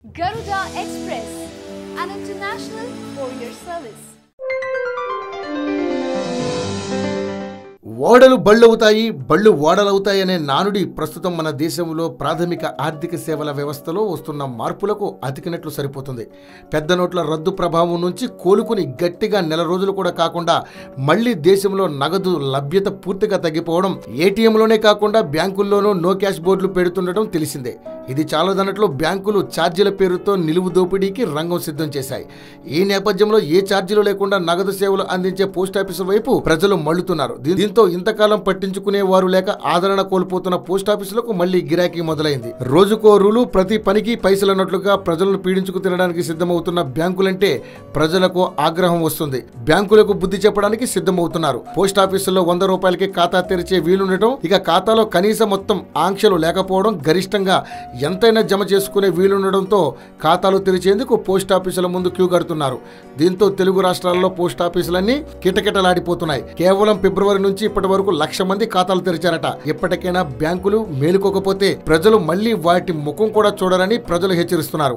Garuda Express, an international courier service. ఓడలు బళ్ళవుతాయి బళ్ళు ఓడలవుతాయి అనే నానుడి ప్రస్తుతం మన దేశంలో ప్రాథమిక ఆర్థిక సేవల వ్యవస్థలో వస్తున్న మార్పులకు అతికినట్లు సరిపోతుంది. పెద్ద నోట్ల రద్దు ప్రభావం నుంచి కోలుకుని గట్టిగా నెల రోజులు కూడా కాకుండా మళ్లీ దేశంలో నగదు లభ్యత పూర్తిగా తగ్గిపోవడం, ఏటీఎంలోనే కాకుండా బ్యాంకుల్లోనూ నో క్యాష్ బోర్డులు పెడుతుండటం తెలిసిందే. ఇది చాలదన్నట్లు బ్యాంకులు ఛార్జీల పేరుతో నిలువు దోపిడీకి రంగం సిద్ధం చేశాయి. ఈ నేపథ్యంలో ఏ ఛార్జీలు లేకుండా నగదు సేవలు అందించే పోస్టాఫీసుల వైపు ప్రజలు మళ్లుతున్నారు. దీంతో ఇంతకాలం పట్టించుకునే వారు లేక ఆదరణ కోల్పోతున్న పోస్టాఫీసులకు మళ్లీ గిరాకీ మొదలైంది. రోజుకో రూలు, ప్రతి పనికి పైసలన్నట్లుగా ప్రజలను పీడించుకు తినడానికి సిద్ధమవుతున్న బ్యాంకులంటే ప్రజలకు ఆగ్రహం వస్తుంది. బ్యాంకులకు బుద్ధి చెప్పడానికి సిద్ధమవుతున్నారు. పోస్టాఫీసుల్లో 100 రూపాయలకి ఖాతా తెరిచే వీలుండటం, ఇక ఖాతాలో కనీస మొత్తం ఆంక్షలు లేకపోవడం, గరిష్టంగా ఎంతైనా జమ చేసుకునే వీలుండడంతో ఖాతాలు తెరిచేందుకు పోస్టాఫీసుల ముందు క్యూ కడుతున్నారు. దీంతో తెలుగు రాష్ట్రాల్లో పోస్టాఫీసులన్నీ కిటకిటలాడిపోతున్నాయి. కేవలం ఫిబ్రవరి నుంచి ఇప్పటి వరకు 1,00,000 మంది ఖాతాలు తెరిచారట. ఎప్పటికైనా బ్యాంకులు మేలుకోకపోతే ప్రజలు మళ్లీ వాటి ముఖం కూడా చూడరని ప్రజలు హెచ్చరిస్తున్నారు.